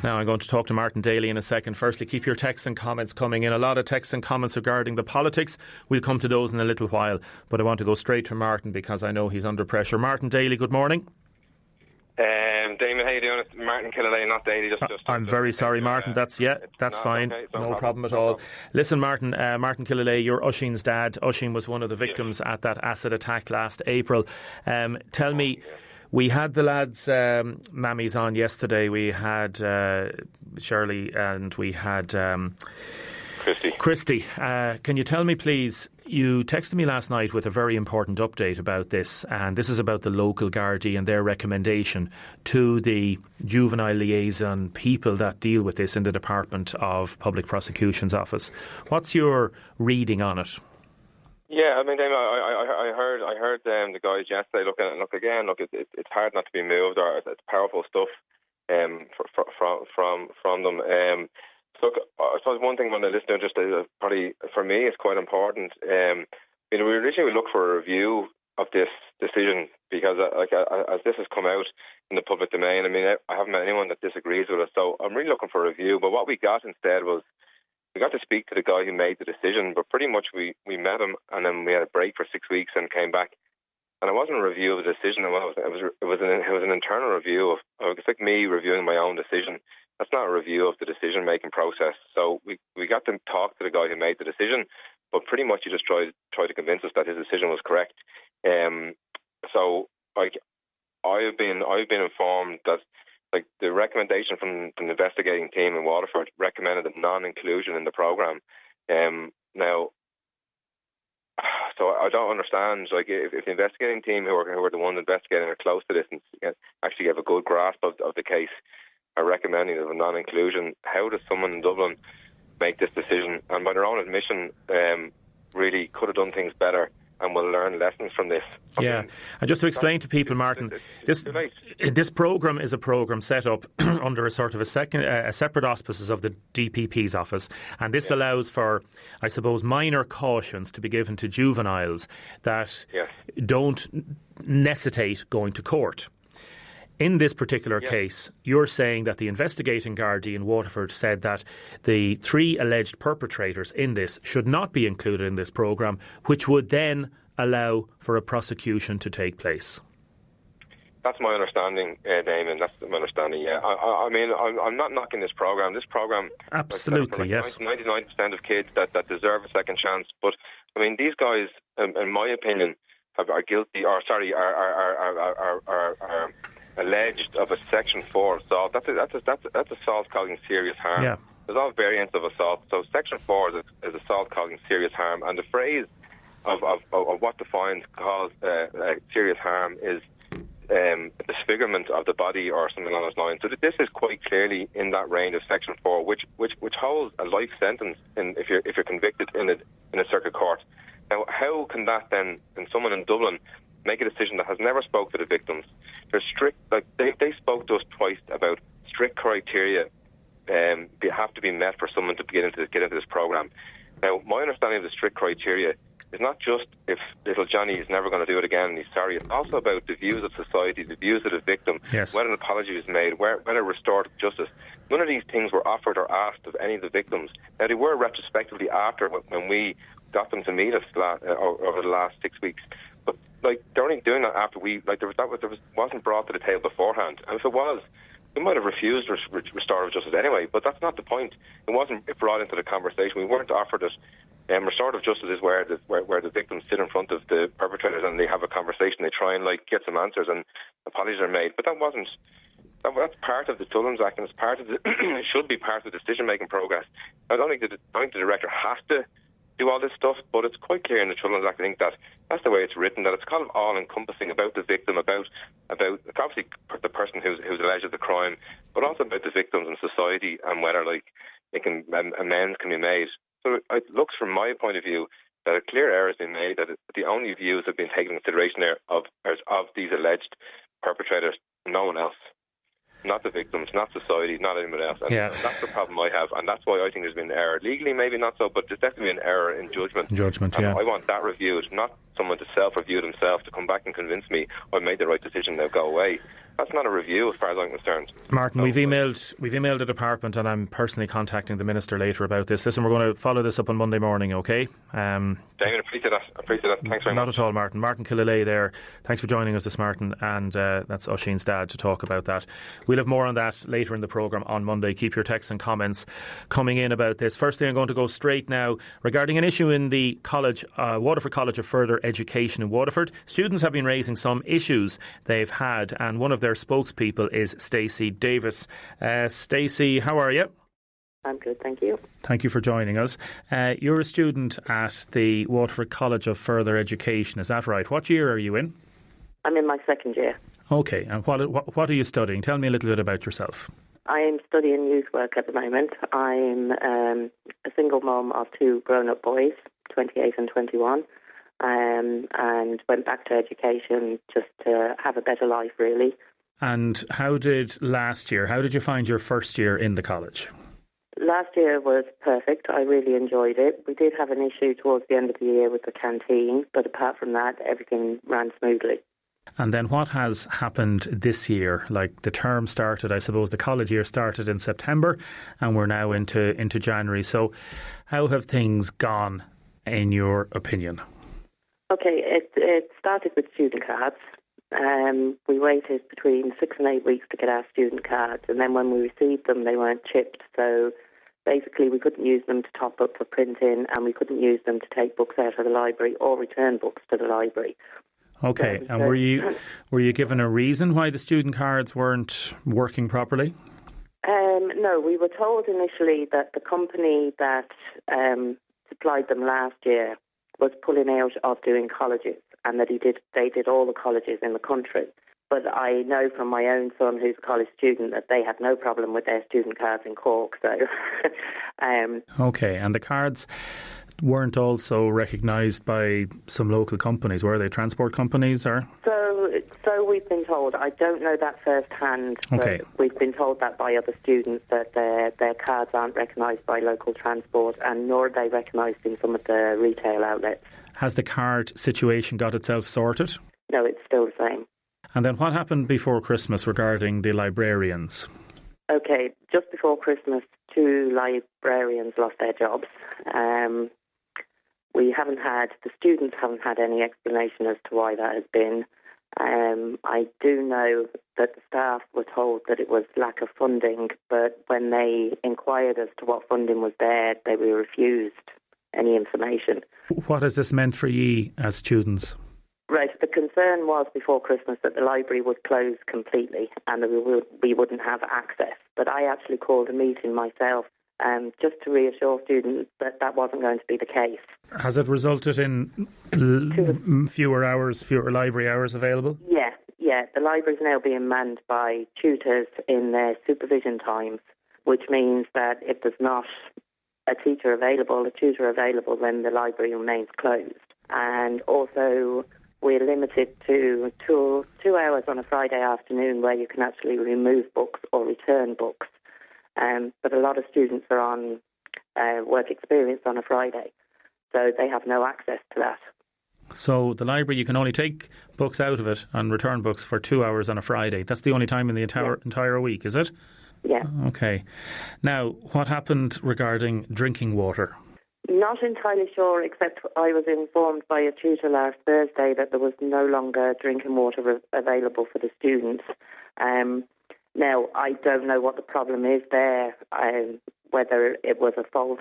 Now I'm going to talk to Martin Daly in a second. Firstly, keep your texts and comments coming in. A lot of texts and comments regarding the politics. We'll come to those in a little while, but I want to go straight to Martin because I know he's under pressure. Martin Daly, good morning. Damon, how you doing? It's Martin Killalay, not Daly. I'm very sorry, Martin. That's fine. Okay, no problem at all. Listen, Martin Killalay, you're Oisín's dad. Oisín was one of the victims at that acid attack last April. Tell me, we had the lads' mammies on yesterday. We had Shirley and we had Christy. Can you tell me, please? You texted me last night with a very important update about this, and this is about the local Gardaí and their recommendation to the juvenile liaison people that deal with this in the Department of Public Prosecution's office. What's your reading on it? Yeah, I mean, Damon, I heard the guys yesterday. Look, it's hard not to be moved, or it's powerful stuff from them. Look, I suppose one thing I want to listen to, just probably for me, is quite important. We originally looked for a review of this decision because, as this has come out in the public domain, I mean, I haven't met anyone that disagrees with it. So I'm really looking for a review. But what we got instead was we got to speak to the guy who made the decision. But pretty much we met him, and then we had a break for 6 weeks and came back. And it wasn't a review of the decision. It was an internal review of. It's like me reviewing my own decision. That's not a review of the decision-making process. So we got to talk to the guy who made the decision, but pretty much he just tried to convince us that his decision was correct. So I've been informed that the recommendation from the investigating team in Waterford recommended a non-inclusion in the programme. Now, so I don't understand. If the investigating team who are the ones investigating are close to this and actually have a good grasp of the case, are recommending of a non-inclusion, how does someone in Dublin make this decision? And by their own admission, really could have done things better and will learn lessons from this. Yeah, and just to explain to people, Martin, this programme is a programme set up under a sort of a separate auspices of the DPP's office, and this allows for, I suppose, minor cautions to be given to juveniles that don't necessitate going to court. In this particular case, you're saying that the investigating Gardaí in Waterford said that the 3 alleged perpetrators in this should not be included in this programme, which would then allow for a prosecution to take place. That's my understanding, Damon. That's my understanding, yeah. I mean, I'm not knocking this programme. This programme... Absolutely, yes. 99% of kids that deserve a second chance. But, I mean, these guys, in my opinion, are guilty, or sorry, are alleged of a Section 4 assault. That's assault causing serious harm. Yeah. There's all variants of assault. So Section 4 is assault causing serious harm. And the phrase of what defines cause serious harm is disfigurement of the body or something along those lines. So this is quite clearly in that range of Section 4, which holds a life sentence if you're convicted in a circuit court. Now, how can that then, and someone in Dublin, make a decision that has never spoke to the victims? There's strict, they spoke to us twice about strict criteria have to be met for someone to get into this programme. Now, my understanding of the strict criteria is not just if little Johnny is never going to do it again and he's sorry. It's also about the views of society, the views of the victim, whether an apology was made, whether restorative justice. None of these things were offered or asked of any of the victims. Now, they were retrospectively after when we got them to meet us over the last 6 weeks. But they're only doing that after wasn't brought to the table beforehand. And if it was, we might have refused restorative justice anyway. But that's not the point. It wasn't brought into the conversation. We weren't offered it. Restorative justice is where the victims sit in front of the perpetrators and they have a conversation. They try and get some answers and apologies are made. But that's part of the Children's Act, and it's part of it should be part of the decision-making progress. I don't think the director has to do all this stuff, but it's quite clear in the Children's Act, I think, that that's the way it's written, that it's kind of all-encompassing about the victim, about obviously the person who's alleged of the crime, but also about the victims and society and whether amends can be made. So it looks, from my point of view, that a clear error has been made, that the only views have been taken into consideration there of these alleged perpetrators, no one else. Not the victims, not society, not anyone else. And that's the problem I have, and that's why I think there's been an error. Legally, maybe not so, but there's definitely an error in judgment. I want that reviewed, not someone to self-review themselves to come back and convince me I made the right decision, now go away. That's not a review as far as I'm concerned. Martin, we've emailed the department, and I'm personally contacting the Minister later about this. Listen, we're going to follow this up on Monday morning, okay? Damien, appreciate that. Thanks very much. Not at all, Martin. Martin Killalay there. Thanks for joining us this morning, and that's Oisin's dad to talk about that. We'll have more on that later in the programme on Monday. Keep your texts and comments coming in about this. Firstly, I'm going to go straight now regarding an issue in the college, Waterford College of Further Education in Waterford. Students have been raising some issues they've had, and one of their spokespeople is Deise. Stacey, how are you? I'm good, thank you. Thank you for joining us. You're a student at the Waterford College of Further Education, is that right? What year are you in? I'm in my second year. Okay, and what are you studying? Tell me a little bit about yourself. I'm studying youth work at the moment. I'm a single mum of two grown-up boys, 28 and 21, and went back to education just to have a better life, really. And how did you find your first year in the college? Last year was perfect. I really enjoyed it. We did have an issue towards the end of the year with the canteen, but apart from that, everything ran smoothly. And then what has happened this year? Like, the term started, I suppose the college year started in September, and we're now into January. So how have things gone, in your opinion? Okay, it started with student cards. We waited between 6 and 8 weeks to get our student cards, and then when we received them, they weren't chipped. So basically, we couldn't use them to top up for printing, and we couldn't use them to take books out of the library or return books to the library. Okay, and were you given a reason why the student cards weren't working properly? No, we were told initially that the company that supplied them last year was pulling out of doing colleges, and that they did all the colleges in the country. But I know from my own son, who's a college student, that they had no problem with their student cards in Cork. So, okay, and the cards weren't also recognised by some local companies, were they? Transport companies, or? So we've been told. I don't know that firsthand. Okay. But we've been told that by other students, that their cards aren't recognised by local transport, and nor are they recognised in some of the retail outlets. Has the card situation got itself sorted? No, it's still the same. And then what happened before Christmas regarding the librarians? Okay, just before Christmas, 2 librarians lost their jobs. The students haven't had any explanation as to why that has been. I do know that the staff were told that it was lack of funding, but when they inquired as to what funding was there, they were refused any information. What has this meant for ye as students? Right, the concern was before Christmas that the library would close completely and that we wouldn't have access. But I actually called a meeting myself just to reassure students that that wasn't going to be the case. Has it resulted in fewer library hours available? Yeah. The library is now being manned by tutors in their supervision times, which means that if there's not a tutor available, then the library remains closed. And also, we're limited to two hours on a Friday afternoon where you can actually remove books or return books. But a lot of students are on work experience on a Friday, so they have no access to that. So the library, you can only take books out of it and return books for 2 hours on a Friday. That's the only time in the entire week, is it? Yeah. Okay. Now, what happened regarding drinking water? Not entirely sure, except I was informed by a tutor last Thursday that there was no longer drinking water available for the students. Now, I don't know what the problem is there, whether it was a fault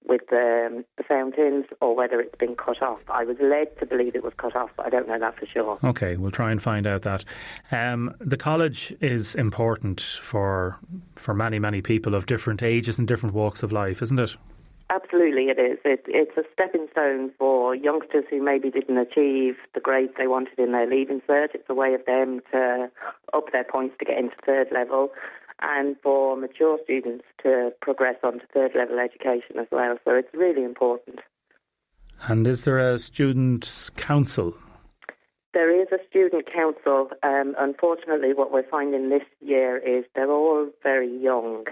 with the fountains or whether it's been cut off. I was led to believe it was cut off, but I don't know that for sure. Okay, we'll try and find out that. The college is important for many, many people of different ages and different walks of life, isn't it? Absolutely, it is. It's a stepping stone for youngsters who maybe didn't achieve the grades they wanted in their leaving cert. It's a way of them to up their points to get into third level, and for mature students to progress on to third level education as well. So it's really important. And is there a student council? There is a student council. Unfortunately, what we're finding this year is they're all very young.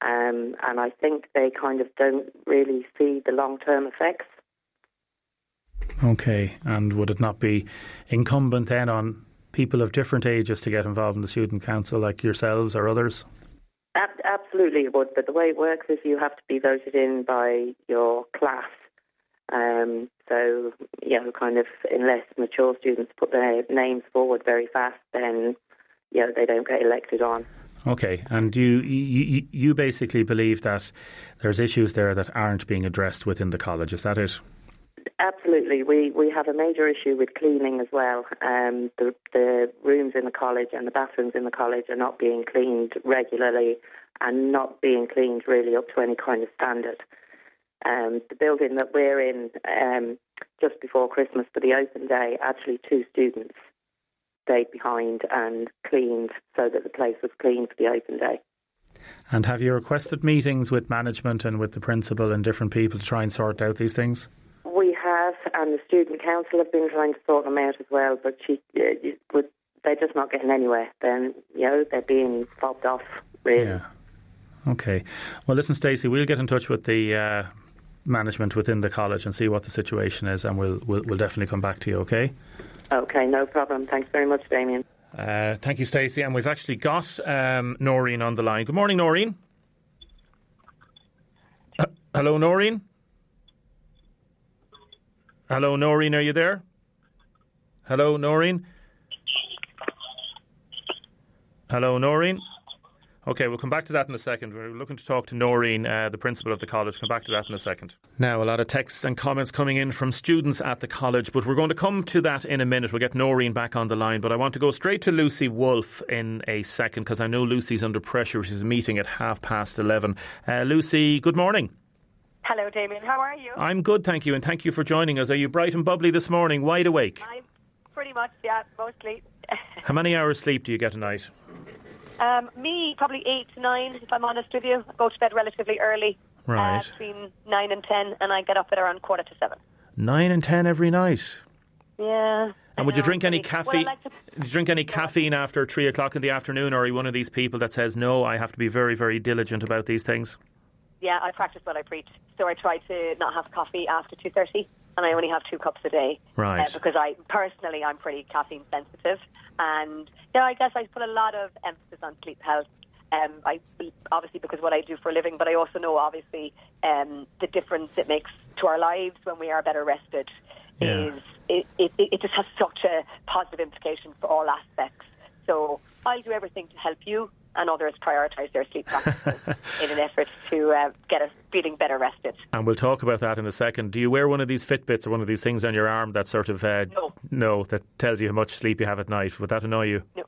And I think they kind of don't really see the long-term effects. Okay, and would it not be incumbent then on people of different ages to get involved in the student council, like yourselves or others? Absolutely it would, but the way it works is you have to be voted in by your class. So, kind of unless mature students put their names forward very fast, then, they don't get elected on. Okay, and you basically believe that there's issues there that aren't being addressed within the college, is that it? Absolutely. We have a major issue with cleaning as well. The rooms in the college and the bathrooms in the college are not being cleaned regularly and not being cleaned really up to any kind of standard. The building that we're in just before Christmas for the open day, actually 2 students stayed behind and cleaned so that the place was clean for the open day. And have you requested meetings with management and with the principal and different people to try and sort out these things? We have, and the student council have been trying to sort them out as well, but they're just not getting anywhere. Then, they're being fobbed off, really. Yeah. Okay. Well, listen, Stacey, we'll get in touch with the management within the college and see what the situation is, and we'll definitely come back to you, okay? Okay, no problem. Thanks very much, Damien. Thank you, Stacey. And we've actually got Noreen on the line. Good morning, Noreen. Hello, Noreen. Hello, Noreen, are you there? Hello, Noreen. Hello, Noreen. OK, we'll come back to that in a second. We're looking to talk to Noreen, the principal of the college. Come back to that in a second. Now, a lot of texts and comments coming in from students at the college, but we're going to come to that in a minute. We'll get Noreen back on the line, but I want to go straight to Lucy Wolfe in a second because I know Lucy's under pressure. She's meeting at 11:30. Lucy, good morning. Hello, Damien. How are you? I'm good, thank you, and thank you for joining us. Are you bright and bubbly this morning, wide awake? I'm pretty much, yeah, mostly. How many hours sleep do you get a night? Me, probably 8 to 9, if I'm honest with you. I go to bed relatively early, right? Between 9 and 10, and I get up at around 7:15. 9 and 10 every night? Yeah. And would you drink any caffeine? Would you drink any caffeine after 3 o'clock in the afternoon, or are you one of these people that says, no, I have to be very, very diligent about these things? Yeah, I practice what I preach. So I try to not have coffee after 2:30, and I only have 2 cups a day. Right. Because I'm pretty caffeine sensitive. And I guess I put a lot of emphasis on sleep health. Obviously because what I do for a living, but I also know obviously the difference it makes to our lives when we are better rested. Yeah. It just has such a positive implication for all aspects. So I'll do everything to help you and others prioritise their sleep practices in an effort to get us feeling better rested. And we'll talk about that in a second. Do you wear one of these Fitbits or one of these things on your arm that sort of no, that tells you how much sleep you have at night? Would that annoy you? No.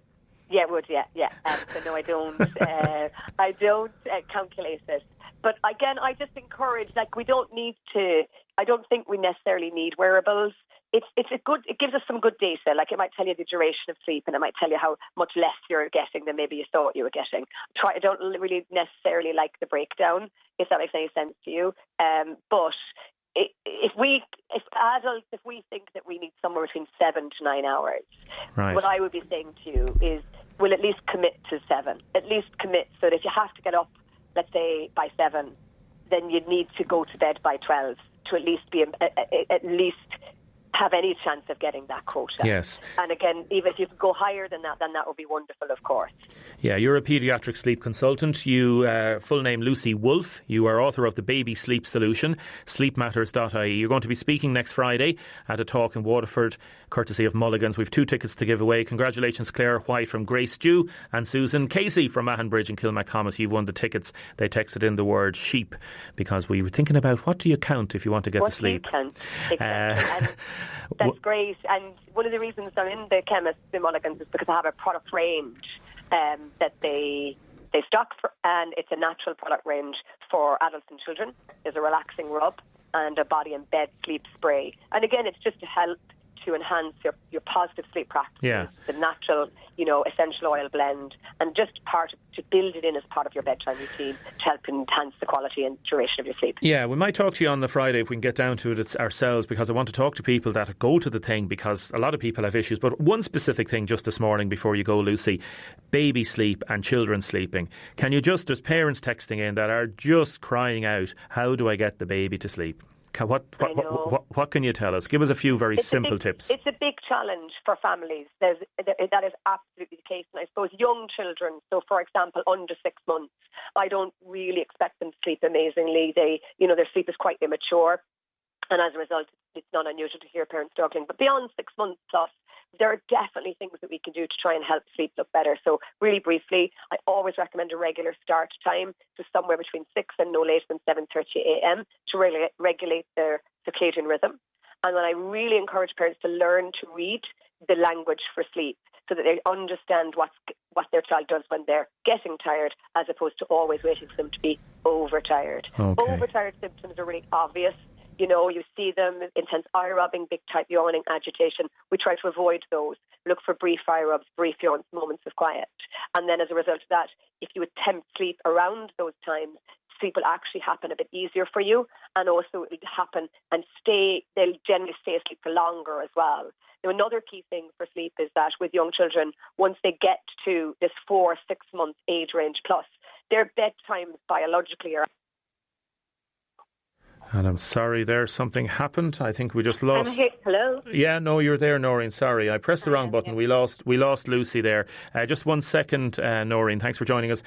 Yeah, it would, yeah. So no, I don't. I don't calculate it. But again, I just encourage, I don't think we necessarily need wearables. It gives us some good data. Like it might tell you the duration of sleep, and it might tell you how much less you're getting than maybe you thought you were getting. I don't really necessarily like the breakdown, if that makes any sense to you. But if we think that we need somewhere between 7 to 9 hours, right, what I would be saying to you is, we'll at least commit to 7. At least commit so that if you have to get up, let's say by 7, then you need to go to bed by 12 to at least have any chance of getting that quota. Yes. And again, even if you could go higher than that, then that would be wonderful, of course. Yeah, you're a paediatric sleep consultant. You, full name Lucy Wolfe. You are author of The Baby Sleep Solution, sleepmatters.ie. You're going to be speaking next Friday at a talk in Waterford, courtesy of Mulligan's. We've 2 tickets to give away. Congratulations, Claire White from Grace Dew and Susan Casey from Mahonbridge and Kilmaccomas. You've won the tickets. They texted in the word sheep because we were thinking about what do you count if you want to get to sleep. What do you count? Exactly. That's great. And one of the reasons I'm in the chemist in Mulligan's is because I have a product range that they stock for, and it's a natural product range for adults and children. There's a relaxing rub and a body and bed sleep spray. And again, it's just to help to enhance your positive sleep practices, yeah, the natural, essential oil blend, and just to build it in as part of your bedtime routine to help enhance the quality and duration of your sleep. Yeah, we might talk to you on the Friday if we can get down to it ourselves, because I want to talk to people that go to the thing, because a lot of people have issues. But one specific thing just this morning before you go, Lucy, baby sleep and children sleeping. Can you just, there's parents texting in that are just crying out, how do I get the baby to sleep? What can you tell us? Give us a few very simple tips. It's a big challenge for families. That is absolutely the case. And I suppose young children, so for example, under 6 months, I don't really expect them to sleep amazingly. Their sleep is quite immature. And as a result, it's not unusual to hear parents struggling. But beyond 6 months plus, there are definitely things that we can do to try and help sleep look better. So really briefly, I always recommend a regular start time, so somewhere between 6 and no later than 7:30 a.m. to regulate their circadian rhythm. And then I really encourage parents to learn to read the language for sleep so that they understand what their child does when they're getting tired, as opposed to always waiting for them to be overtired. Okay. Overtired symptoms are really obvious. You see them, intense eye rubbing, big type yawning, agitation. We try to avoid those. Look for brief eye rubs, brief yawns, moments of quiet. And then as a result of that, if you attempt sleep around those times, sleep will actually happen a bit easier for you. And also it will happen and they'll generally stay asleep for longer as well. Now, another key thing for sleep is that with young children, once they get to this 4-6 month age range plus, their bedtimes biologically are. And I'm sorry there, something happened. I think we just lost... I'm here. Hello? Yeah, no, you're there, Noreen. Sorry, I pressed the wrong button. Yeah. We lost Lucy there. Just 1 second, Noreen. Thanks for joining us.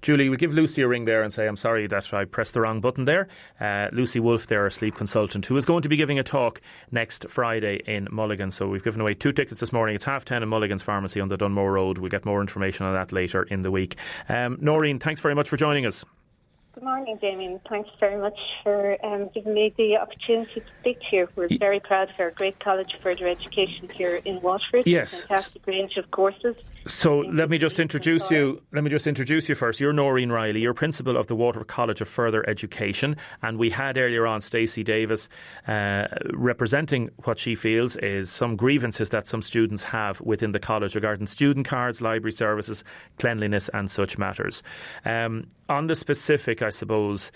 Julie, we'll give Lucy a ring there and say I'm sorry that I pressed the wrong button there. Lucy Wolfe there, a sleep consultant, who is going to be giving a talk next Friday in Mulligan. So we've given away 2 tickets this morning. It's 10:30 in Mulligan's Pharmacy on the Dunmore Road. We'll get more information on that later in the week. Noreen, thanks very much for joining us. Good morning, Damien. Thanks very much for giving me the opportunity to speak to you. We're very proud of our great College of Further Education here in Waterford. Yes. Fantastic range of courses. So let me just introduce you first. You're Noreen Riley. You're principal of the Waterford College of Further Education, and we had earlier on Stacey Davis representing what she feels is some grievances that some students have within the college regarding student cards, library services, cleanliness and such matters. On the specific, I suppose,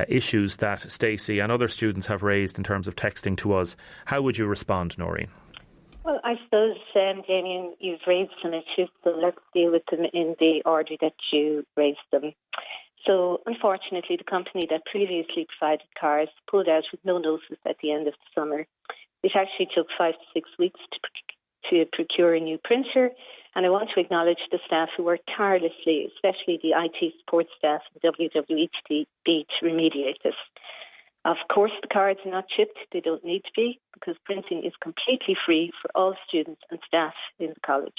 issues that Stacey and other students have raised in terms of texting to us, how would you respond, Noreen? Well, I suppose, Damien, you've raised some issues, so let's deal with them in the order that you raised them. So, unfortunately, the company that previously provided cards pulled out with no notice at the end of the summer. It actually took 5 to 6 weeks to procure a new printer, and I want to acknowledge the staff who worked tirelessly, especially the IT support staff and WWETB, to remediate this. Of course, the cards are not chipped. They don't need to be, because printing is completely free for all students and staff in the college.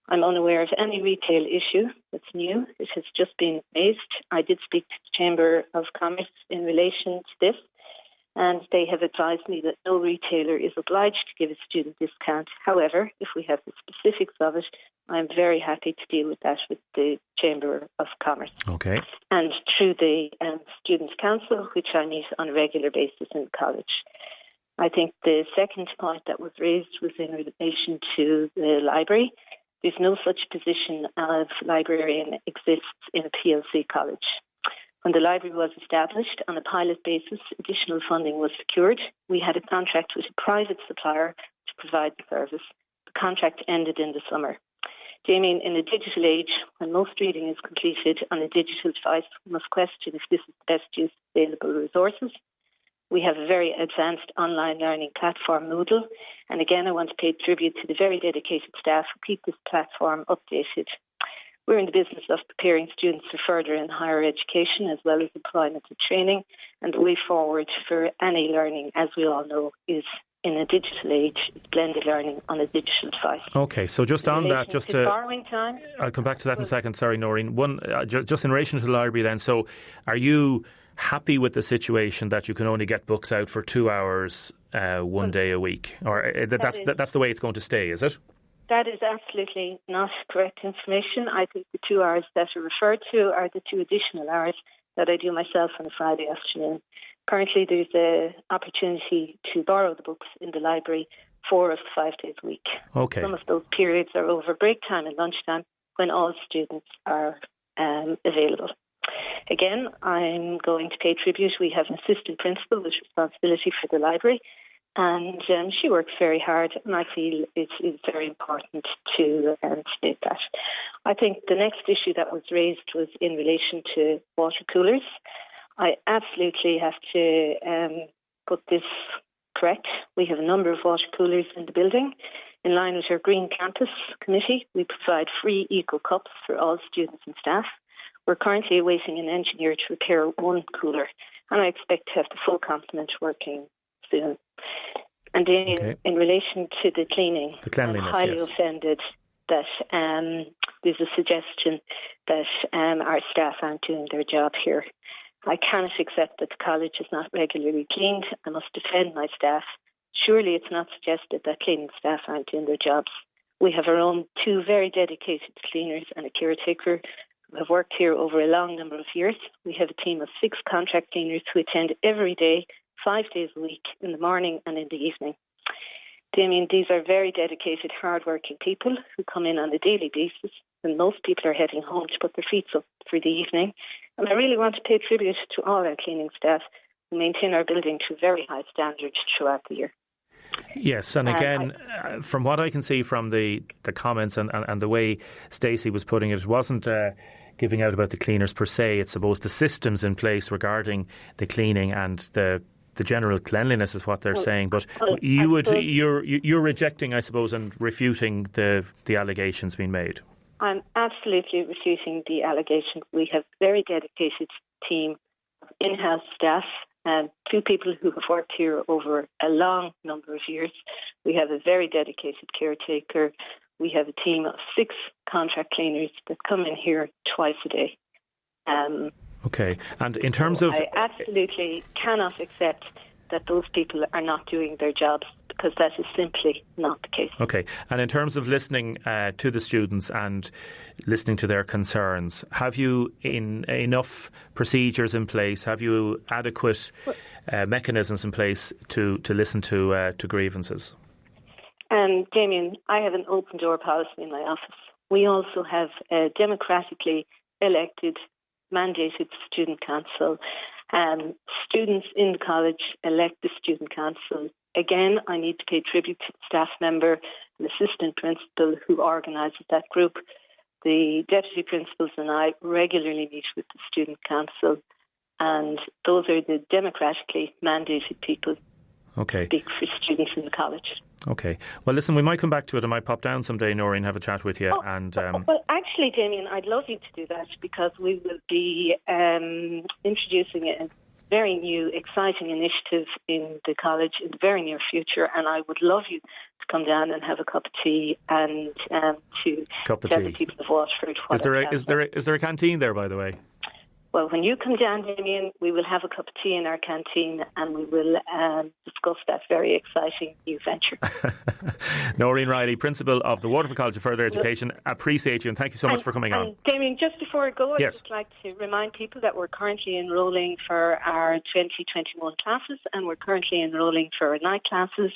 I'm unaware of any retail issue that's new. It has just been raised. I did speak to the Chamber of Commerce in relation to this, and they have advised me that no retailer is obliged to give a student discount. However, if we have the specifics of it, I'm very happy to deal with that with the Chamber of Commerce. Okay. And through the Students' Council, which I meet on a regular basis in the college. I think the second point that was raised was in relation to the library. There's no such position as librarian exists in a PLC college. When the library was established on a pilot basis, additional funding was secured. We had a contract with a private supplier to provide the service. The contract ended in the summer. Damien, in a digital age, when most reading is completed on a digital device, we must question if this is the best use of available resources. We have a very advanced online learning platform, Moodle, and again, I want to pay tribute to the very dedicated staff who keep this platform updated. We're in the business of preparing students for further and higher education, as well as employment and training, and the way forward for any learning, as we all know, is in a digital age, it's blended learning on a digital device. Okay, so just on that, just to borrowing time, I'll come back to that in a second. Sorry, Noreen. One, just in relation to the library then, so are you happy with the situation that you can only get books out for 2 hours one day a week? Or that's the way it's going to stay, is it? That is absolutely not correct information. I think the 2 hours that are referred to are the 2 additional hours that I do myself on a Friday afternoon. Currently, there's an opportunity to borrow the books in the library 4 of the 5 days a week. Okay. Some of those periods are over break time and lunchtime when all students are available. Again, I'm going to pay tribute. We have an assistant principal with responsibility for the library, and she works very hard, and I feel it's very important to state that. I think the next issue that was raised was in relation to water coolers. I absolutely have to put this correct. We have a number of water coolers in the building. In line with our Green Campus Committee, we provide free eco cups for all students and staff. We're currently awaiting an engineer to repair one cooler, and I expect to have the full complement working soon. And then in relation to the cleaning, I'm highly offended that there's a suggestion that our staff aren't doing their job here. I cannot accept that the college is not regularly cleaned. I must defend my staff. Surely it's not suggested that cleaning staff aren't doing their jobs. We have our own 2 very dedicated cleaners and a caretaker who have worked here over a long number of years. We have a team of 6 contract cleaners who attend every day, 5 days a week, in the morning and in the evening. Damien, these are very dedicated, hard-working people who come in on a daily basis, and most people are heading home to put their feet up for the evening. And I really want to pay tribute to all our cleaning staff who maintain our building to very high standards throughout the year. Yes, and again, from what I can see from the comments and the way Stacey was putting it, it wasn't giving out about the cleaners per se. It's about the systems in place regarding the cleaning and the general cleanliness is what they're saying. But you're rejecting, I suppose, and refuting the allegations being made. I'm absolutely refuting the allegations. We have a very dedicated team of in-house staff. 2 people who have worked here over a long number of years. We have a very dedicated caretaker. We have a team of 6 contract cleaners that come in here twice a day. Okay, and in terms of... I absolutely cannot accept that those people are not doing their jobs, because that is simply not the case. Okay, and in terms of listening to the students and listening to their concerns, have you enough procedures in place? Have you adequate mechanisms in place to listen to grievances? Damien, I have an open door policy in my office. We also have a democratically elected, mandated student council. Students in the college elect the student council. Again, I need to pay tribute to the staff member, an assistant principal who organises that group. The deputy principals and I regularly meet with the student council, and those are the democratically mandated people who speak for students in the college. Okay. Well, listen, we might come back to it. I might pop down someday, Noreen, have a chat with you. Well, actually, Damien, I'd love you to do that, because we will be introducing a very new, exciting initiative in the college in the very near future, and I would love you to come down and have a cup of tea and to tell the people of Waterford what is there a canteen there, by the way? Well, when you come down, Damien, we will have a cup of tea in our canteen and we will discuss that very exciting new venture. Noreen Riley, Principal of the Waterford College of Further Education, appreciate you and thank you so much for coming on. Damien, just before I go, I'd just like to remind people that we're currently enrolling for our 2021 classes, and we're currently enrolling for our night classes.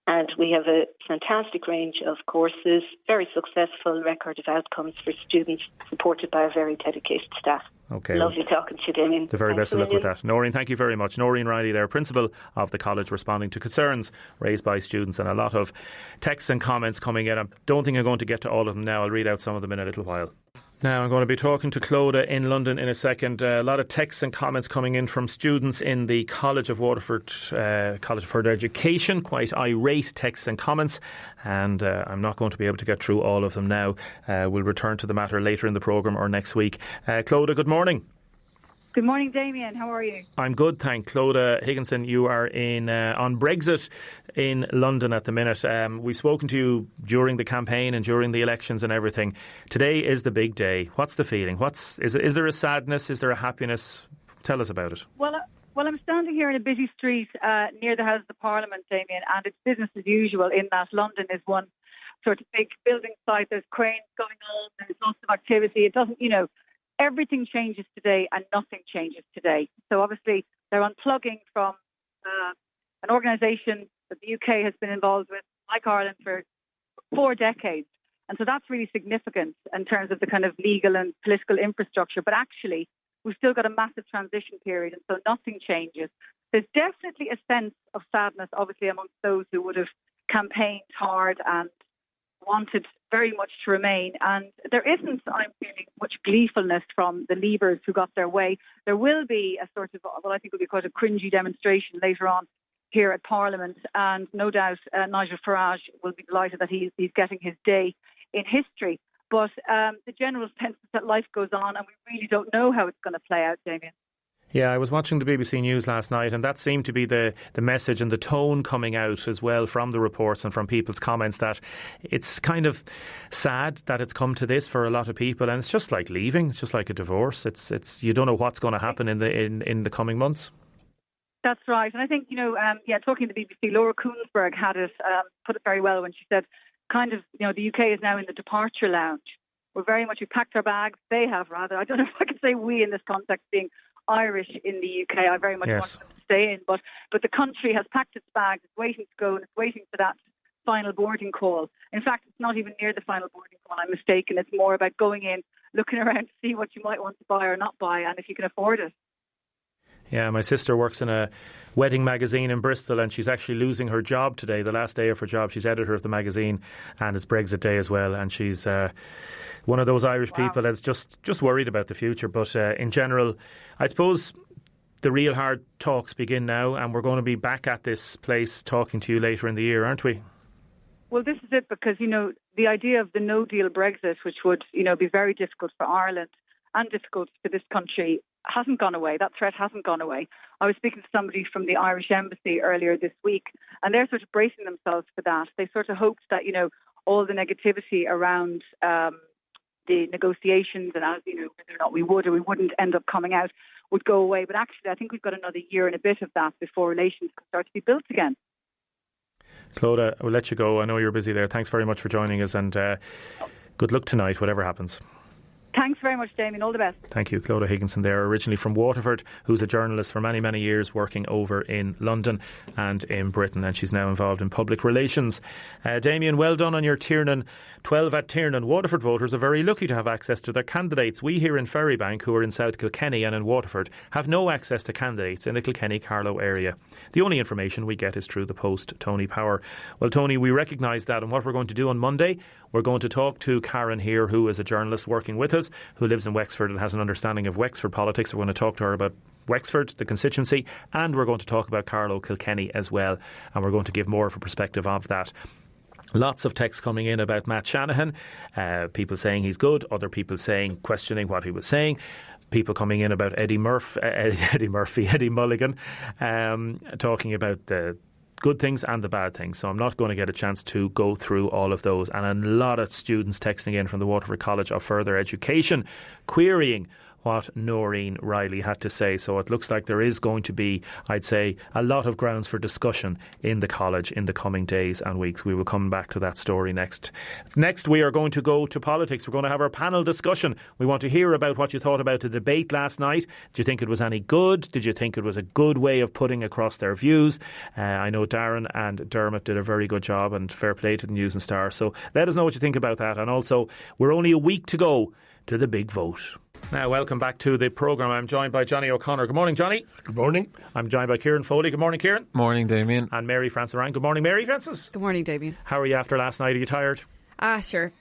And we have a fantastic range of courses, very successful record of outcomes for students, supported by a very dedicated staff. Okay. Lovely talking to you, Damien. The very best of luck with that. Noreen, thank you very much. Noreen Riley there, Principal of the college, responding to concerns raised by students, and a lot of texts and comments coming in. I don't think I'm going to get to all of them now. I'll read out some of them in a little while. Now, I'm going to be talking to Clodagh in London in a second. A lot of texts and comments coming in from students in the College of Waterford, College of Further Education. Quite irate texts and comments, and I'm not going to be able to get through all of them now. We'll return to the matter later in the programme or next week. Clodagh, good morning. Good morning, Damien. How are you? I'm good, thanks. Clodagh Higginson, you are in on Brexit in London at the minute. We've spoken to you during the campaign and during the elections and everything. Today is the big day. What's the feeling? Is there a sadness? Is there a happiness? Tell us about it. Well, I'm standing here in a busy street near the House of Parliament, Damien, and it's business as usual in that London is one sort of big building site. There's cranes going on. There's lots of activity. It doesn't, everything changes today and nothing changes today. So obviously they're unplugging from an organisation that the UK has been involved with, like Ireland, for 4 decades. And so that's really significant in terms of the kind of legal and political infrastructure. But actually, we've still got a massive transition period, and so nothing changes. There's definitely a sense of sadness, obviously, amongst those who would have campaigned hard and wanted very much to remain. And there isn't, I'm feeling, much gleefulness from the Leavers who got their way. There will be a sort of, well, I think will be quite a cringy demonstration later on here at Parliament. And no doubt Nigel Farage will be delighted that he's getting his day in history. But the general sense is that life goes on and we really don't know how it's going to play out, Damien. Yeah, I was watching the BBC News last night, and that seemed to be the message and the tone coming out as well from the reports and from people's comments, that it's kind of sad that it's come to this for a lot of people, and it's just like leaving. It's just like a divorce. It's you don't know what's going to happen in the coming months. That's right, and I think talking to the BBC, Laura Koonsberg had it put it very well when she said, kind of, the UK is now in the departure lounge. We've packed our bags. They have, rather. I don't know if I can say we in this context, being Irish in the UK. I very much want them to stay in, but the country has packed its bags. It's waiting to go, and it's waiting for that final boarding call. In fact, it's not even near the final boarding call. I'm mistaken. It's more about going in, looking around to see what you might want to buy or not buy, and if you can afford it. Yeah, my sister works in a wedding magazine in Bristol, and she's actually losing her job today, the last day of her job. She's editor of the magazine, and it's Brexit Day as well, and she's one of those Irish people that's just worried about the future. But in general, I suppose the real hard talks begin now, and we're going to be back at this place talking to you later in the year, aren't we? Well, this is it, because, the idea of the no-deal Brexit, which would, be very difficult for Ireland and difficult for this country, hasn't gone away. That threat hasn't gone away. I was speaking to somebody from the Irish Embassy earlier this week, and they're sort of bracing themselves for that. They sort of hoped that, all the negativity around the negotiations and, as whether or not we would or we wouldn't end up coming out would go away. But actually, I think we've got another year and a bit of that before relations can start to be built again. Clodagh, I will let you go. I know you're busy there. Thanks very much for joining us, and good luck tonight, whatever happens. Thanks very much, Damien. All the best. Thank you. Clodagh Higginson there, originally from Waterford, who's a journalist for many, many years, working over in London and in Britain, and she's now involved in public relations. Damien, well done on your Tiernan 12 at Tiernan. Waterford voters are very lucky to have access to their candidates. We here in Ferrybank, who are in South Kilkenny and in Waterford, have no access to candidates in the Kilkenny-Carlow area. The only information we get is through the post, Tony Power. Well, Tony, we recognise that, and what we're going to do on Monday, we're going to talk to Karen here, who is a journalist working with us, who lives in Wexford and has an understanding of Wexford politics. We're going to talk to her about Wexford, the constituency, and we're going to talk about Carlow Kilkenny as well, and we're going to give more of a perspective of that. Lots of texts coming in about Matt Shanahan, people saying he's good, other people questioning what he was saying. People coming in about Eddie Mulligan, talking about the good things and the bad things. So I'm not going to get a chance to go through all of those. And a lot of students texting in from the Waterford College of Further Education, querying what Noreen Riley had to say. So it looks like there is going to be, I'd say, a lot of grounds for discussion in the college in the coming days and weeks. We will come back to that story next. Next, we are going to go to politics. We're going to have our panel discussion. We want to hear about what you thought about the debate last night. Did you think it was any good? Did you think it was a good way of putting across their views? I know Darren and Dermot did a very good job, and fair play to the News and Star. So let us know what you think about that. And also, we're only a week to go to the big vote. Now, welcome back to the programme. I'm joined by Johnny O'Connor. Good morning, Johnny. Good morning. I'm joined by Kieran Foley. Good morning, Kieran. Morning, Damien. And Mary Francis Ryan. Good morning, Mary Francis. Good morning, Damien. How are you after last night? Are you tired? Sure.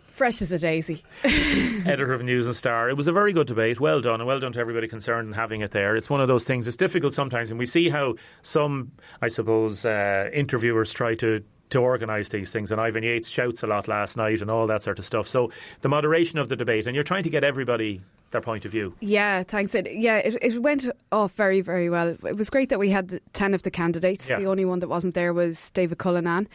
Fresh as a daisy. Editor of News and Star. It was a very good debate. Well done, and well done to everybody concerned in having it there. It's one of those things. It's difficult sometimes, and we see how some, I suppose, interviewers try to organise these things, and Ivan Yates shouts a lot last night and all that sort of stuff. So the moderation of the debate, and you're trying to get everybody their point of view. Yeah, thanks. It went off very, very well. It was great that we had 10 of the candidates. Yeah. The only one that wasn't there was David Cullinan.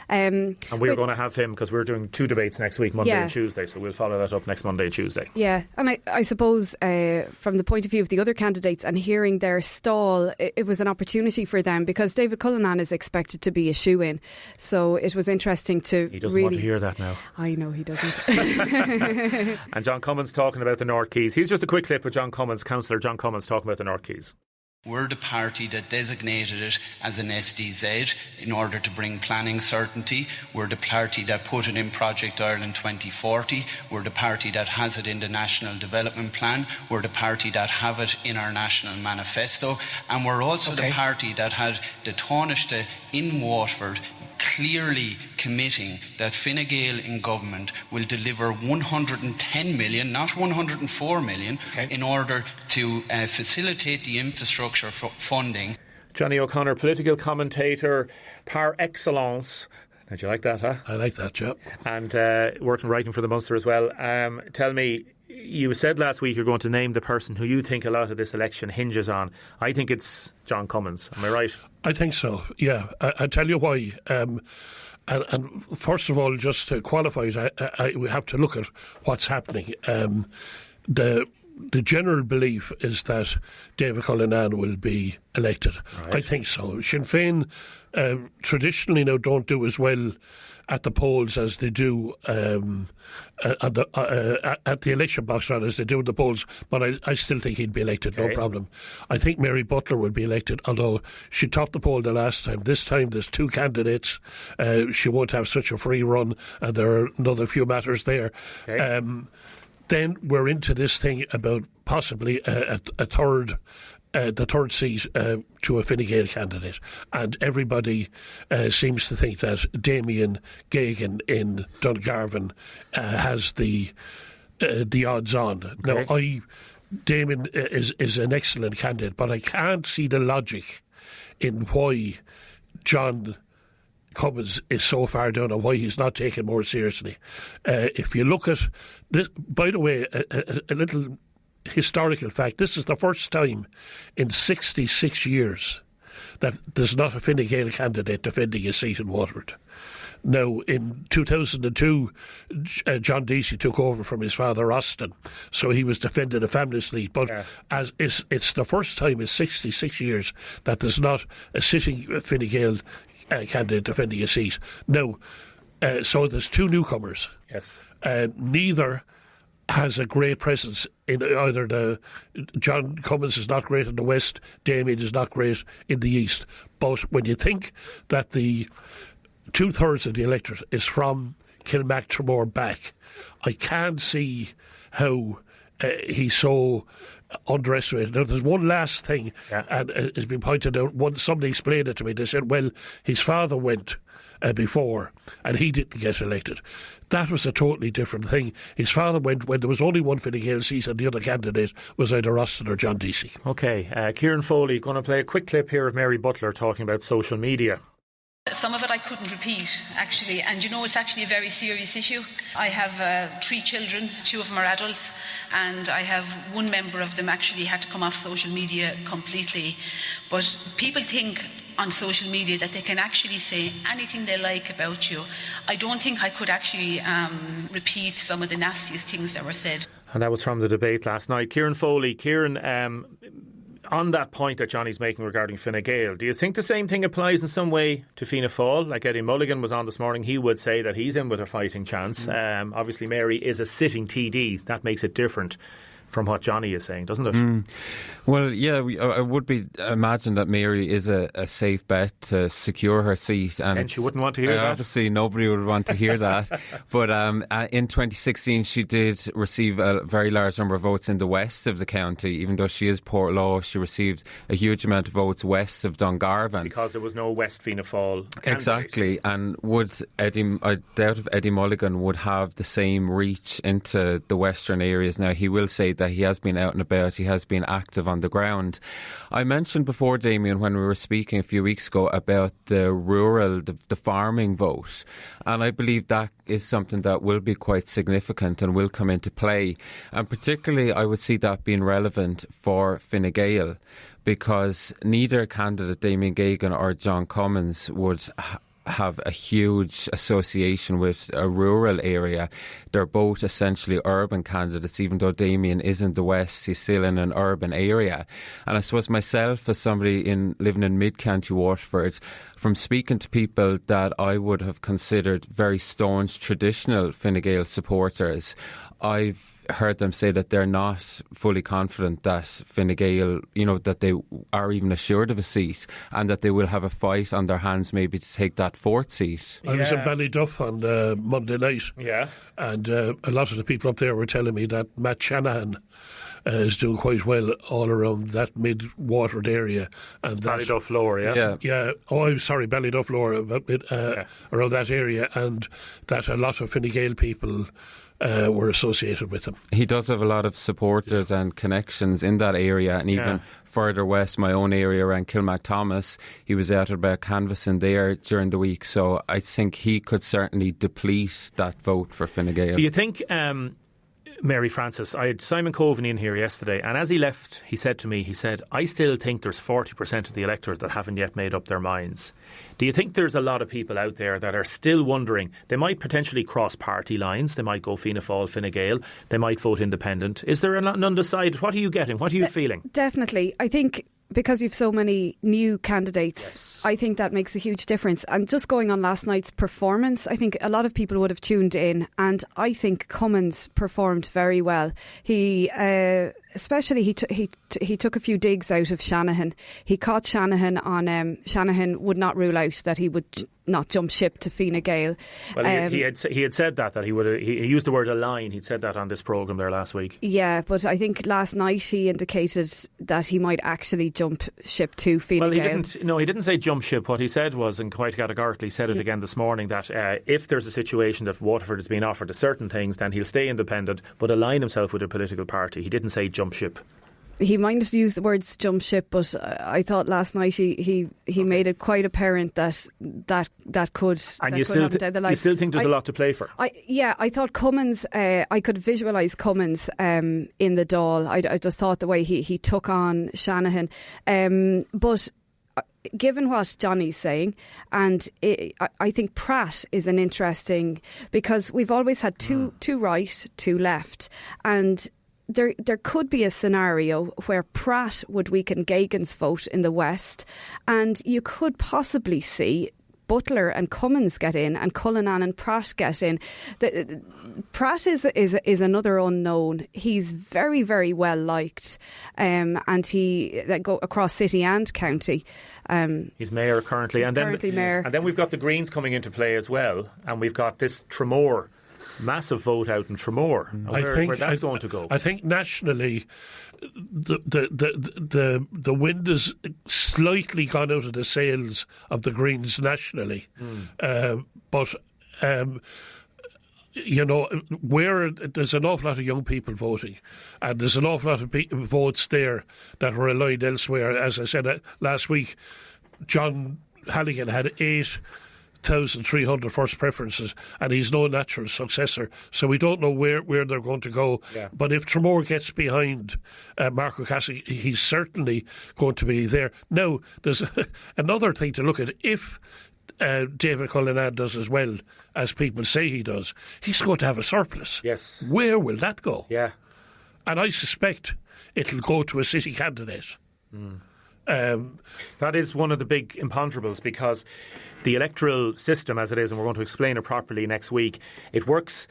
And we're going to have him because we're doing 2 debates next week, Monday and Tuesday, so we'll follow that up next Monday and Tuesday. Yeah, and I suppose from the point of view of the other candidates and hearing their stall, it was an opportunity for them because David Cullinan is expected to be a shoe-in. So it was interesting to He doesn't want to hear that now. I know he doesn't. And John Cummins talking about the North Keys. Here's just a quick clip of John Cummins, Councillor John Cummins, talking about the North Keys. We're the party that designated it as an SDZ in order to bring planning certainty. We're the party that put it in Project Ireland 2040. We're the party that has it in the National Development Plan. We're the party that have it in our National Manifesto. And we're also the party that had the Taoiseach in Waterford clearly committing that Fine Gael in government will deliver 110 million, not 104 million, in order to facilitate the infrastructure funding. Johnny O'Connor, political commentator par excellence. Did you like that, huh? I like that, yeah. And writing for the Munster as well. Tell me, you said last week you're going to name the person who you think a lot of this election hinges on. I think it's John Cummins. Am I right? I think so, yeah. I'll tell you why. And first of all, just to qualify it, we have to look at what's happening. The general belief is that David Cullinane will be elected. Right. I think so. Sinn Féin traditionally now don't do as well at the polls as they do at the election box, rather, as they do in the polls, but I still think he'd be elected, no problem. I think Mary Butler will be elected, although she topped the poll the last time. This time there's two candidates. She won't have such a free run, and there are another few matters there. Then we're into this thing about possibly the third seat to a Fine Gael candidate, and everybody seems to think that Damien Geoghegan in Dungarvan has the odds on. Now, Damien is an excellent candidate, but I can't see the logic in why John Cummins is so far down and why he's not taken more seriously. If you look at this, by the way, a little historical fact, this is the first time in 66 years that there's not a Fine Gael candidate defending a seat in Waterford. Now, in 2002, John Deise took over from his father Austin, so he was defending a family seat. But as it's the first time in 66 years that there's not a sitting Fine Gael candidate defending a seat. Now, so there's two newcomers. Yes. Neither has a great presence in either John Cummins is not great in the west, Damien is not great in the east. But when you think that the 2/3 of the electorate is from Kilmactramore back, I can't see how he's so underestimated. Now, there's one last thing, and it's been pointed out. Somebody explained it to me. They said, well, his father went before, and he didn't get elected. That was a totally different thing. His father went when there was only one Fine Gael seat, and the other candidate was either Austin or John Deise. OK, Kieran Foley, going to play a quick clip here of Mary Butler talking about social media. Some of it I couldn't repeat, actually, and it's actually a very serious issue. I have 3 children, 2 of them are adults, and I have one member of them actually had to come off social media completely. But people think on social media that they can actually say anything they like about you. I don't think I could actually repeat some of the nastiest things that were said. And that was from the debate last night. Kieran Foley, on that point that Johnny's making regarding Fine Gael, do you think the same thing applies in some way to Fianna Fáil? Like Eddie Mulligan was on this morning, he would say that he's in with a fighting chance. Obviously Mary is a sitting TD. That makes it different from what Johnny is saying, doesn't it? Well, yeah, I would imagine that Mary is a safe bet to secure her seat. And she wouldn't want to hear that. Obviously, nobody would want to hear that. But in 2016, she did receive a very large number of votes in the west of the county. Even though she is Portlaw, she received a huge amount of votes west of Dungarvan. Because there was no West Fianna Fáil candidate. Exactly. And I doubt if Eddie Mulligan would have the same reach into the western areas. Now, he will say that he has been out and about, he has been active on the ground. I mentioned before, Damien, when we were speaking a few weeks ago about the rural, the farming vote, and I believe that is something that will be quite significant and will come into play. And particularly I would see that being relevant for Fine Gael, because neither candidate, Damien Geoghegan or John Cummins, would have a huge association with a rural area. They're both essentially urban candidates. Even though Damien is in the west, he's still in an urban area. And I suppose myself, as somebody living in mid-county Waterford, from speaking to people that I would have considered very staunch traditional Fine Gael supporters, I've heard them say that they're not fully confident that Fine Gael, that they are even assured of a seat, and that they will have a fight on their hands maybe to take that 4th seat. I was in Ballyduff on Monday night, and a lot of the people up there were telling me that Matt Shanahan is doing quite well all around that mid-Waterford area. And Ballyduff Lower, yeah? Yeah. Oh, I'm sorry, Ballyduff Lower, around that area, and that a lot of Fine Gael people were associated with them. He does have a lot of supporters and connections in that area, and even further west, my own area around Kilmacthomas, he was out about canvassing there during the week, so I think he could certainly deplete that vote for Fine Gael. Do you think... Mary Francis, I had Simon Coveney in here yesterday, and as he left, he said to me, I still think there's 40% of the electorate that haven't yet made up their minds. Do you think there's a lot of people out there that are still wondering? They might potentially cross party lines, they might go Fianna Fáil, Fine Gael, they might vote independent. Is there an undecided? What are you getting? What are you feeling? Definitely. I think because you've so many new candidates, I think that makes a huge difference. And just going on last night's performance, I think a lot of people would have tuned in, and I think Cummins performed very well. He took a few digs out of Shanahan. He caught Shanahan on Shanahan would not rule out that he would not jump ship to Fine Gael. Well, he had said that he would. He used the word align. He'd said that on this programme there last week. Yeah, but I think last night he indicated that he might actually jump ship to Fine Gael. He didn't say jump ship. What he said was, and quite categorically said it again this morning, that if there's a situation that Waterford is being offered certain things, then he'll stay independent but align himself with a political party. He didn't say jump ship. He might have used the words jump ship, but I thought last night he made it quite apparent that could. And you still think there's a lot to play for? I thought Cummins. I could visualise Cummins in the Dáil. I just thought the way he took on Shanahan, but. Given what Johnny's saying, and I think Pratt is an interesting, because we've always had two right, two left, and there could be a scenario where Pratt would weaken Gagan's vote in the West, and you could possibly see Butler and Cummins get in, and Cullinan and Pratt get in. Pratt is another unknown. He's very, very well liked, and he go across city and county. He's mayor currently, mayor. And then we've got the Greens coming into play as well, and we've got this Tramore. Massive vote out in Tramore. Where that's going to go? I think nationally, the wind has slightly gone out of the sails of the Greens nationally, but where there's an awful lot of young people voting, and there's an awful lot of votes there that were aligned elsewhere. As I said last week, John Halligan had 8,300 first preferences, and he's no natural successor, so we don't know where they're going to go. But if Tramore gets behind Mark O'Casey, he's certainly going to be there. Now, there's another thing to look at. If David Cullinan does as well as people say he does, he's going to have a surplus. Yes. Where will that go? Yeah. And I suspect it'll go to a city candidate. That is one of the big imponderables, because the electoral system as it is, and we're going to explain it properly next week, it works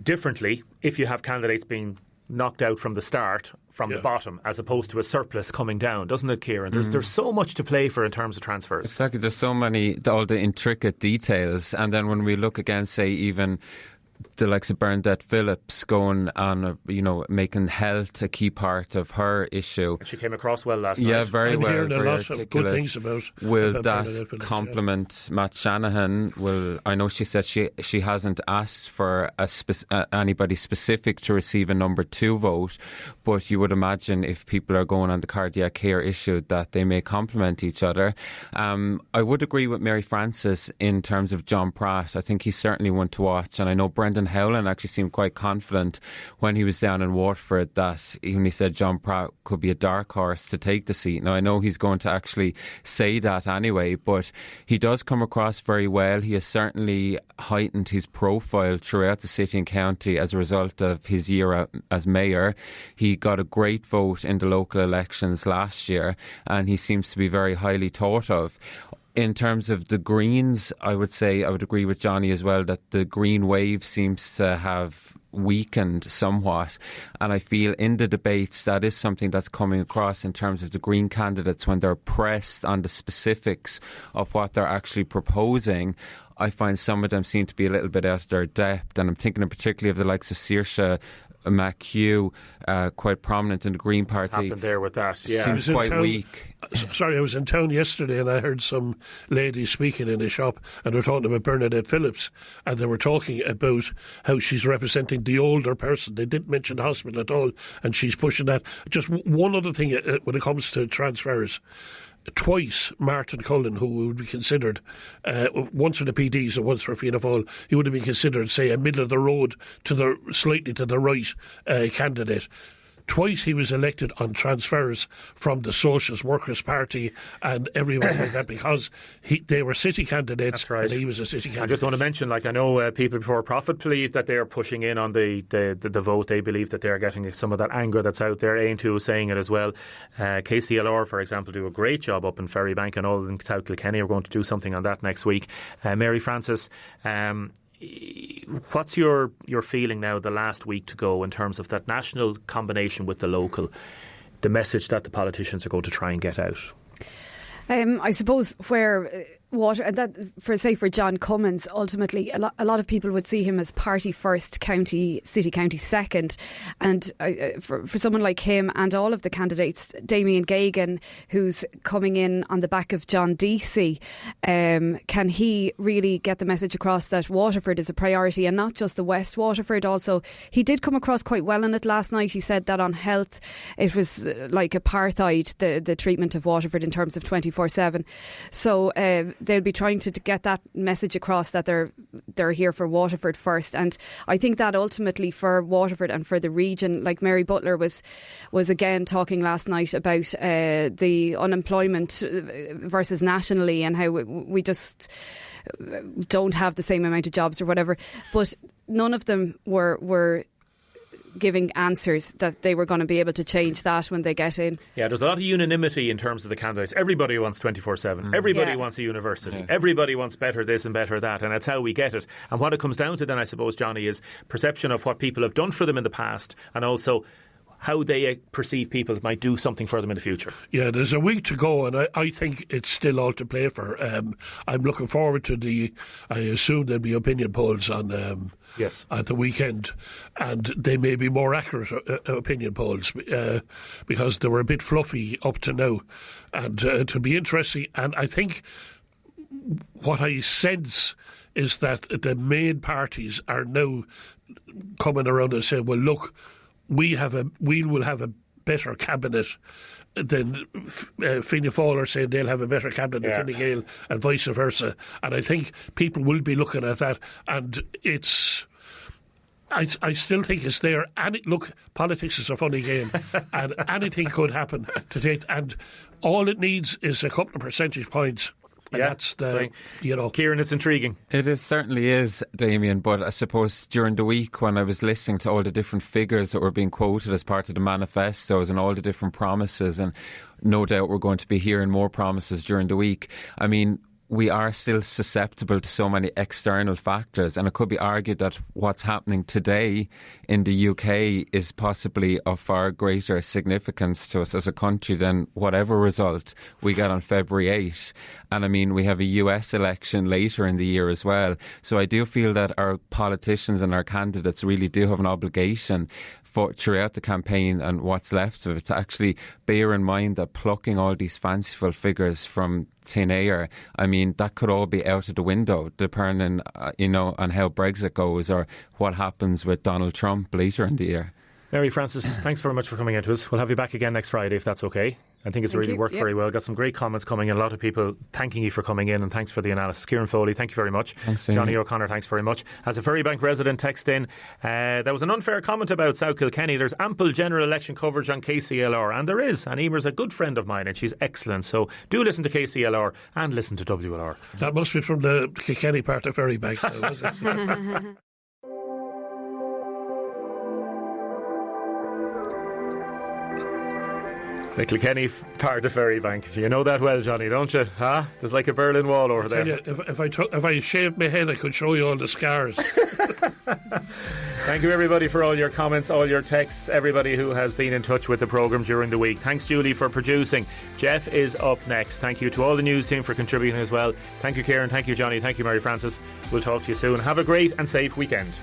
differently if you have candidates being knocked out from the start, from the bottom, as opposed to a surplus coming down, doesn't it, Kieran? There's so much to play for in terms of transfers. Exactly, there's so many, all the intricate details, and then when we look again, say, even the likes of Bernadette Phillips going on, making health a key part of her issue. She came across well last night. Yeah, very well. I'm hearing a lot articulate. of good things about. Will about that complement Matt Shanahan? I know she said she hasn't asked for anybody specific to receive a number 2 vote, but you would imagine if people are going on the cardiac care issue that they may complement each other. I would agree with Mary Francis in terms of John Pratt. I think he's certainly one to watch, and I know Brendan Howland actually seemed quite confident when he was down in Waterford that when he said John Pratt could be a dark horse to take the seat. Now, I know he's going to actually say that anyway, but he does come across very well. He has certainly heightened his profile throughout the city and county as a result of his year as mayor. He got a great vote in the local elections last year, and he seems to be very highly thought of. In terms of the Greens, I would say I would agree with Johnny as well that the Green wave seems to have weakened somewhat, and I feel in the debates that is something that's coming across in terms of the Green candidates when they're pressed on the specifics of what they're actually proposing. I find some of them seem to be a little bit out of their depth, and I'm thinking particularly of the likes of Saoirse McHugh, quite prominent in the Green Party. Happened there with that, yeah. Seems quite weak. Sorry, I was in town yesterday and I heard some ladies speaking in a shop, and they were talking about Bernadette Phillips, and they were talking about how she's representing the older person. They didn't mention the hospital at all, and she's pushing that. Just one other thing when it comes to transfers. Twice, Martin Cullen, who would be considered, once for the PDs and once for Fianna Fáil, he would have been considered, say, a middle of the road slightly to the right candidate. Twice he was elected on transfers from the Socialist Workers' Party and everyone like that, because they were city candidates. That's right. And he was a city candidate. I just want to mention, I know people before Profit believe that they're pushing in on the vote. They believe that they're getting some of that anger that's out there. A2 is saying it as well. KCLR, for example, do a great job up in Ferrybank, and all in South Kilkenny are going to do something on that next week. Mary Francis, what's your feeling now, the last week to go, in terms of that national combination with the local, the message that the politicians are going to try and get out? I suppose where for John Cummins, ultimately a lot of people would see him as party first, city county second, and for someone like him and all of the candidates, Damien Gagan, who's coming in on the back of John Deise, can he really get the message across that Waterford is a priority, and not just the West Waterford? Also, he did come across quite well in it last night. He said that on health it was like apartheid, the treatment of Waterford in terms of 24/7. So they'll be trying to get that message across that they're here for Waterford first, and I think that ultimately for Waterford and for the region, like Mary Butler was again talking last night about the unemployment versus nationally, and how we just don't have the same amount of jobs or whatever, but none of them were giving answers that they were going to be able to change that when they get in. Yeah, there's a lot of unanimity in terms of the candidates. Everybody wants 24/7. Everybody wants a university. Everybody wants better this and better that, and that's how we get it. And what it comes down to then, I suppose, Johnny, is perception of what people have done for them in the past, and also how they perceive people might do something for them in the future. Yeah, there's a week to go, and I think it's still all to play for. I'm looking forward to I assume there'll be opinion polls on at the weekend, and they may be more accurate opinion polls because they were a bit fluffy up to now, and it'll be interesting. And I think what I sense is that the main parties are now coming around and saying, well, look, we will have a better cabinet than Fianna Fáil are saying they'll have a better cabinet than Fine Gael, and vice versa. And I think people will be looking at that, and I still think it's there. And look, politics is a funny game, and anything could happen to take. And all it needs is a couple of percentage points. And that's Kieran, it's intriguing. It certainly is, Damien, but I suppose during the week when I was listening to all the different figures that were being quoted as part of the manifestos and all the different promises, and no doubt we're going to be hearing more promises during the week, I mean, we are still susceptible to so many external factors, and it could be argued that what's happening today in the UK is possibly of far greater significance to us as a country than whatever result we get on February 8. And I mean, we have a US election later in the year as well. So I do feel that our politicians and our candidates really do have an obligation throughout the campaign and what's left of it to actually bear in mind that plucking all these fanciful figures from thin air, I mean, that could all be out of the window depending, on how Brexit goes or what happens with Donald Trump later in the year. Mary Francis, thanks very much for coming into us. We'll have you back again next Friday if that's okay. I think it's really worked very well. Got some great comments coming in. A lot of people thanking you for coming in, and thanks for the analysis. Kieran Foley, thank you very much. Thanks, Johnny O'Connor, thanks very much. As a Ferrybank resident text in, there was an unfair comment about South Kilkenny. There's ample general election coverage on KCLR, and there is. And Emer's a good friend of mine, and she's excellent. So do listen to KCLR and listen to WLR. That must be from the Kilkenny part of Ferrybank, though, was it? The Kilkenny part of Ferrybank. You know that well, Johnny, don't you? Huh? There's like a Berlin Wall over there. You, if I shaved my head, I could show you all the scars. Thank you, everybody, for all your comments, all your texts, everybody who has been in touch with the programme during the week. Thanks, Julie, for producing. Jeff is up next. Thank you to all the news team for contributing as well. Thank you, Kieran. Thank you, Johnny. Thank you, Mary Francis. We'll talk to you soon. Have a great and safe weekend.